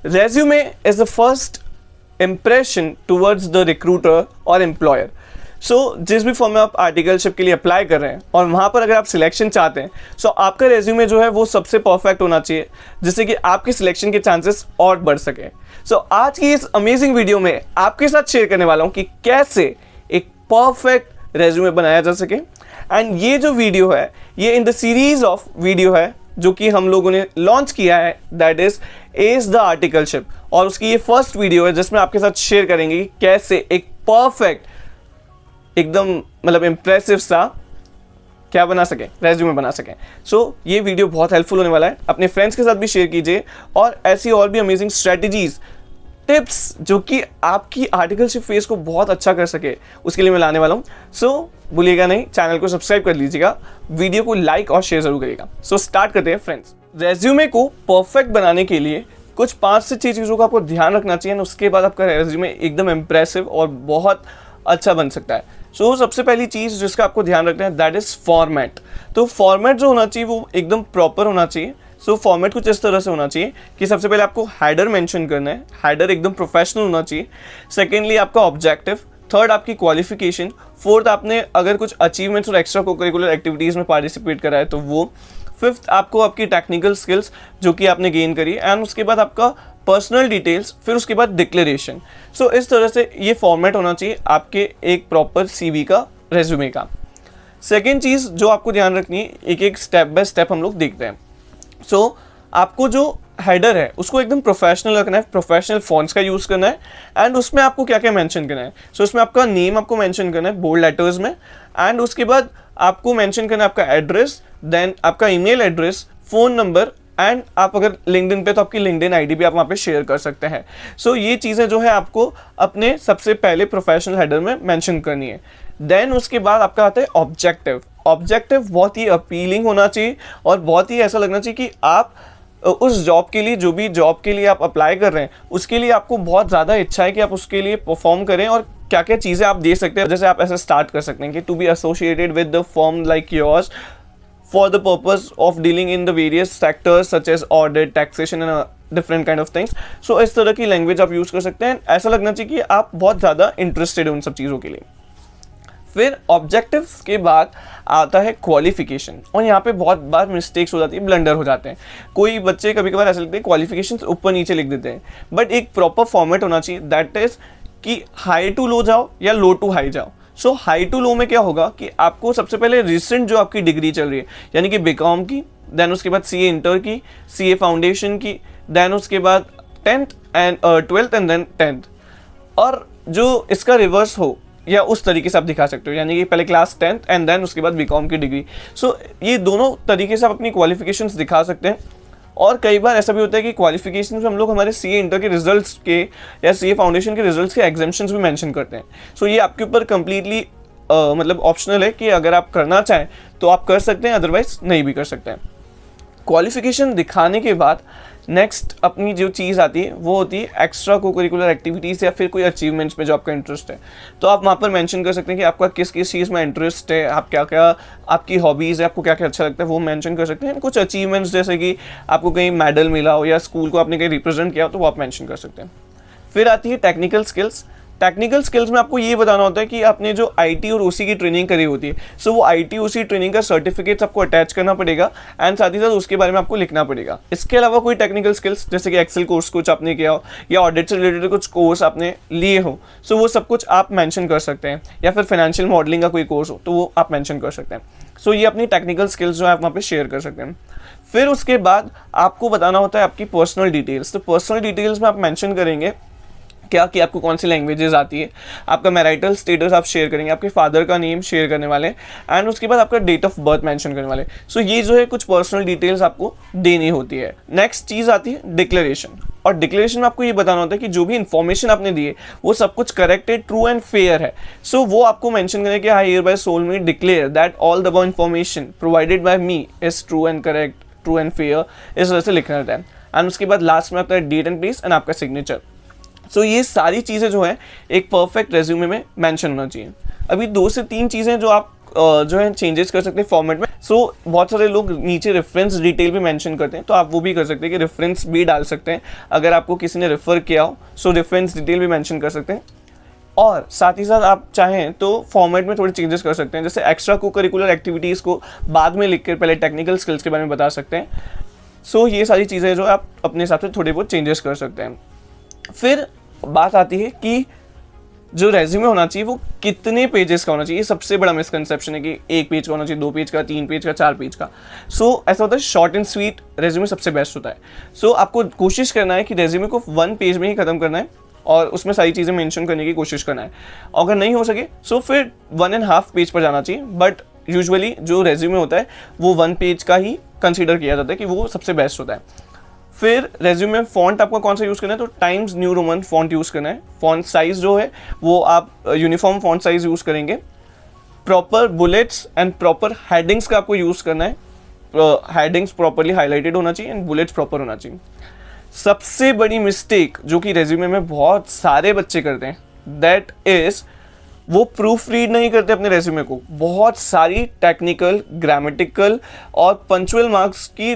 Resume is the first impression towards the recruiter और employer. सो जिस भी फॉर्म में आप आर्टिकलशिप के लिए अप्लाई कर रहे हैं और वहाँ पर अगर आप सिलेक्शन चाहते हैं, सो आपका रेज्यूमे जो है वो सबसे परफेक्ट होना चाहिए, जिससे कि आपके सिलेक्शन के चांसेस और बढ़ सके. सो आज की इस अमेजिंग वीडियो में आपके साथ शेयर करने वाला हूँ कि कैसे एक परफेक्ट रेज्यूमे बनाया जा सके. एंड ये जो वीडियो है ये in the series of video है जो कि हम लोगों ने लॉन्च किया है, that is as the articleship. और उसकी ये फर्स्ट वीडियो है जिसमें आपके साथ शेयर करेंगे कि कैसे एक परफेक्ट एकदम मतलब इम्प्रेसिव सा क्या बना सके, रेज्यूमे बना सके. सो ये वीडियो बहुत हेल्पफुल होने वाला है. अपने फ्रेंड्स के साथ भी शेयर कीजिए और ऐसी और भी अमेजिंग स्ट्रेटजीज, टिप्स जो कि आपकी आर्टिकलशिप फेज को बहुत अच्छा कर सके, उसके लिए मैं लाने वाला हूँ. सो भूलिएगा नहीं, चैनल को सब्सक्राइब कर लीजिएगा, वीडियो को लाइक और शेयर जरूर करिएगा. सो स्टार्ट करते हैं फ्रेंड्स. रेज्यूमे को परफेक्ट बनाने के लिए कुछ 5 से 6 चीज़ों का आपको ध्यान रखना चाहिए, उसके बाद आपका रेज्यूमे एकदम इम्प्रेसिव और बहुत अच्छा बन सकता है. सो सबसे पहली चीज़ जिसका आपको ध्यान रखना है दैट इज़ फॉर्मेट. तो फॉर्मेट जो होना चाहिए वो एकदम प्रॉपर होना चाहिए. सो फॉर्मेट कुछ इस तरह से होना चाहिए कि सबसे पहले आपको हेडर मेंशन करना है, हेडर एकदम प्रोफेशनल होना चाहिए. सेकेंडली आपका ऑब्जेक्टिव, थर्ड आपकी क्वालिफिकेशन, फोर्थ आपने अगर कुछ अचीवमेंट्स और एक्स्ट्रा कोकरिकुलर एक्टिविटीज़ में पार्टिसिपेट करा है तो वो, फिफ्थ आपको आपकी टेक्निकल स्किल्स जो कि आपने गेन करी, एंड उसके बाद आपका पर्सनल डिटेल्स, फिर उसके बाद डिक्लेरेशन. सो इस तरह से ये फॉर्मेट होना चाहिए आपके एक प्रॉपर सीवी का, रेज्यूमे का. सेकेंड चीज़ जो आपको ध्यान रखनी है, एक एक स्टेप बाय स्टेप हम लोग देखते हैं. सो आपको जो हेडर है उसको एकदम प्रोफेशनल रखना है, प्रोफेशनल फॉन्ट्स का यूज़ करना है. एंड उसमें आपको क्या क्या मेंशन करना है, सो उसमें आपका नेम आपको मेंशन करना है बोल्ड लेटर्स में. एंड उसके बाद आपको मेंशन करना है आपका एड्रेस, देन आपका email address, phone number, and आप अगर लिंक्डइन पे तो आपकी लिंक्डइन आईडी भी आप वहाँ पे शेयर कर सकते हैं. सो ये चीज़ें जो है आपको अपने सबसे पहले प्रोफेशनल हेडर में मेंशन करनी है. देन उसके बाद आपका आता है ऑब्जेक्टिव. ऑब्जेक्टिव बहुत ही अपीलिंग होना चाहिए और बहुत ही ऐसा लगना चाहिए कि आप उस जॉब के लिए, जो भी जॉब के लिए आप अप्लाई कर रहे हैं उसके लिए आपको बहुत ज़्यादा इच्छा है कि आप उसके लिए परफॉर्म करें और क्या क्या चीज़ें आप दे सकते हैं. जैसे आप ऐसे स्टार्ट कर सकते हैं कि to be associated with the firm like yours for the purpose of dealing in the various sectors such as audit, taxation and different kind of things. So इस तरह की लैंग्वेज आप यूज़ कर सकते हैं. ऐसा लगना चाहिए कि आप बहुत ज़्यादा इंटरेस्टेड हो उन सब चीज़ों के लिए. फिर ऑब्जेक्टिव्स के बाद आता है क्वालिफिकेशन, और यहाँ पे बहुत बार मिस्टेक्स हो जाती है, ब्लंडर हो जाते हैं. कोई बच्चे कभी कभार ऐसा लगता है क्वालिफिकेशन ऊपर नीचे लिख देते हैं, बट एक प्रॉपर फॉर्मेट होना चाहिए, दैट इज कि हाई टू लो जाओ या लो टू हाई जाओ. सो हाई टू लो में क्या होगा कि आपको सबसे पहले रिसेंट जो आपकी डिग्री चल रही है यानी कि बीकॉम की, देन उसके बाद सीए इंटर की, सीए फाउंडेशन की, देन उसके बाद 10th and 12th and then 10th, और जो इसका रिवर्स हो या उस तरीके से आप दिखा सकते हो, यानी कि पहले क्लास 10th एंड देन उसके बाद बीकॉम की डिग्री. सो ये दोनों तरीके से आप अपनी क्वालिफिकेशंस दिखा सकते हैं. और कई बार ऐसा भी होता है कि क्वालिफिकेशन में हम लोग हमारे सीए इंटर के रिजल्ट्स के या सीए फाउंडेशन के रिजल्ट्स के एग्जाम्पशंस भी मेंशन करते हैं. सो ये आपके ऊपर कम्प्लीटली मतलब ऑप्शनल है कि अगर आप करना चाहें तो आप कर सकते हैं, अदरवाइज नहीं भी कर सकते हैं. क्वालिफिकेशन दिखाने के बाद नेक्स्ट अपनी जो चीज़ आती है वो होती है एक्स्ट्रा कोकरिकुलर एक्टिविटीज़ या फिर कोई अचीवमेंट्स में जो आपका इंटरेस्ट है. तो आप वहाँ पर मेंशन कर सकते हैं कि आपका किस किस चीज़ में इंटरेस्ट है, आप क्या क्या आपकी हॉबीज़ है, आपको क्या क्या अच्छा लगता है, वो मेंशन कर सकते हैं. कुछ अचीवमेंट्स जैसे कि आपको कहीं मेडल मिला हो या स्कूल को आपने कहीं रिप्रेजेंट किया हो तो वो आप मेंशन कर सकते हैं. फिर आती है टेक्निकल स्किल्स. टेक्निकल स्किल्स में आपको ये बताना होता है कि आपने जो आईटी और ओसी की ट्रेनिंग करी होती है, सो वो आईटी ओसी ट्रेनिंग का सर्टिफिकेट्स आपको अटैच करना पड़ेगा एंड साथ ही साथ उसके बारे में आपको लिखना पड़ेगा. इसके अलावा कोई टेक्निकल स्किल्स जैसे कि एक्सेल कोर्स कुछ आपने किया हो या ऑडिट से रिलेटेड कुछ कोर्स आपने लिए हो, सो वो सब कुछ आप मेंशन कर सकते हैं. या फिर फाइनेंशियल मॉडलिंग का कोई कोर्स हो तो वो आप मेंशन कर सकते हैं. सो ये अपनी टेक्निकल स्किल्स जो है आप वहाँ पर शेयर कर सकते हैं. फिर उसके बाद आपको बताना होता है आपकी पर्सनल डिटेल्स. तो पर्सनल डिटेल्स में आप मेंशन करेंगे क्या कि आपको कौन सी लैंग्वेजेस आती है, आपका मैरिटल स्टेटस आप शेयर करेंगे, आपके फादर का नेम शेयर करने वाले, एंड उसके बाद आपका डेट ऑफ बर्थ मेंशन करने वाले. सो ये जो है कुछ पर्सनल डिटेल्स आपको देनी होती है. नेक्स्ट चीज़ आती है डिक्लेरेशन. और डिक्लेरेशन में आपको ये बताना होता है कि जो भी इन्फॉर्मेशन आपने दी है वो सब कुछ करेक्ट है, ट्रू एंड फेयर है. सो वो आपको मेंशन करें कि I hereby solemnly declare that all the above information provided by me is true and correct, true and fair, इस वजह से लिखना रहता है. एंड उसके बाद लास्ट में आता है डेट एंड प्लेस एंड आपका सिग्नेचर. सो ये सारी चीज़ें जो है एक परफेक्ट रेज्यूमे में मेंशन होना चाहिए. अभी 2 से 3 चीज़ें जो आप जो है चेंजेस कर सकते हैं फॉर्मेट में। सो बहुत सारे लोग नीचे रेफरेंस डिटेल भी मेंशन करते हैं, तो आप वो भी कर सकते हैं कि रेफरेंस भी डाल सकते हैं अगर आपको किसी ने रेफर किया हो, सो रेफरेंस डिटेल भी मेंशन कर सकते हैं। और साथ ही साथ आप चाहें तो फॉर्मेट में थोड़े चेंजेस कर सकते हैं, जैसे एक्स्ट्रा को करिकुलर एक्टिविटीज़ को बाद में लिखकर पहले टेक्निकल स्किल्स के बारे में बता सकते हैं। सो ये सारी चीज़ें जो आप अपने हिसाब से थोड़े बहुत चेंजेस कर सकते हैं। फिर बात आती है कि जो रेज्यूमे होना चाहिए वो कितने पेजेस का होना चाहिए। सबसे बड़ा मिसकंसेप्शन है कि 1 पेज का होना चाहिए, 2 पेज का, 3 पेज का, 4 पेज का। सो ऐसा होता है, शॉर्ट एंड स्वीट रेज्यूमे सबसे बेस्ट होता है। सो आपको कोशिश करना है कि रेज्यूमे को 1 पेज में ही ख़त्म करना है और उसमें सारी चीज़ें मेंशन करने की कोशिश करना है। अगर नहीं हो सके सो फिर 1.5 पेज पर जाना चाहिए, बट यूजुअली जो रेज्यूमे होता है वो 1 पेज का ही कंसीडर किया जाता है कि वो सबसे बेस्ट होता है। फिर रेज्यूमे में फ़ॉन्ट आपको कौन सा यूज़ करना है, तो times new Roman font use करना है। फ़ॉन्ट साइज़ जो है वो आप यूनिफॉर्म फ़ॉन्ट साइज़ यूज़ करेंगे। Proper bullets and proper headings का आपको यूज़ करना है। हेडिंग्स प्रॉपरली हाईलाइटेड होना चाहिए एंड बुलेट्स प्रॉपर होना चाहिए। सबसे बड़ी मिस्टेक जो कि रेज्यूमे में बहुत सारे बच्चे करते हैं, दैट इज़ वो प्रूफ रीड नहीं करते अपने रेज्यूमे को। बहुत सारी टेक्निकल, ग्रामेटिकल और पंचुअल मार्क्स की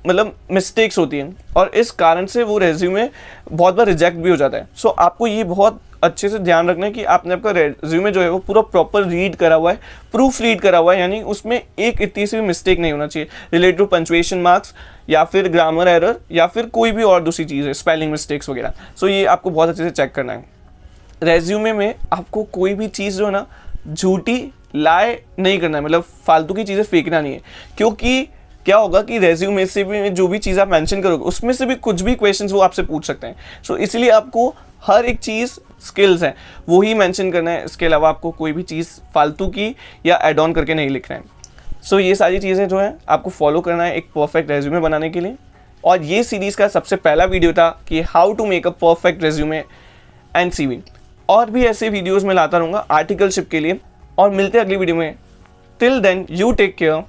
मतलब मिस्टेक्स होती हैं और इस कारण से वो रेज्यूमे बहुत बार रिजेक्ट भी हो जाता है। सो आपको ये बहुत अच्छे से ध्यान रखना है कि आपने आपका रेज्यूमे जो है वो पूरा प्रॉपर रीड करा हुआ है, प्रूफ रीड करा हुआ है, यानी उसमें एक इतनी सी भी मिस्टेक नहीं होना चाहिए रिलेटेड टू पंचुएशन मार्क्स या फिर ग्रामर एरर या फिर कोई भी और दूसरी चीज़ है, स्पेलिंग मिस्टेक्स वगैरह। सो ये आपको बहुत अच्छे से चेक करना है। रेज्यूमे में आपको कोई भी चीज़ जो है ना झूठी लाए नहीं करना है, मतलब फालतू की चीज़ें फेंकना नहीं है, क्योंकि क्या होगा कि रेज्यूमे से भी जो भी चीज़ आप मेंशन करोगे उसमें से भी कुछ भी क्वेश्चंस वो आपसे पूछ सकते हैं। सो इसलिए आपको हर एक चीज़ स्किल्स है वो ही मेंशन करना है, इसके अलावा आपको कोई भी चीज़ फालतू की या एड ऑन करके नहीं लिखना है। सो ये सारी चीज़ें जो है आपको फॉलो करना है एक परफेक्ट रेज्यूमे बनाने के लिए। और ये सीरीज़ का सबसे पहला वीडियो था कि how to make a perfect resume and CV। और भी ऐसे वीडियोज़ मैं लाता रहूँगा आर्टिकलशिप के लिए, और मिलते हैं अगली वीडियो में। Till then you take care.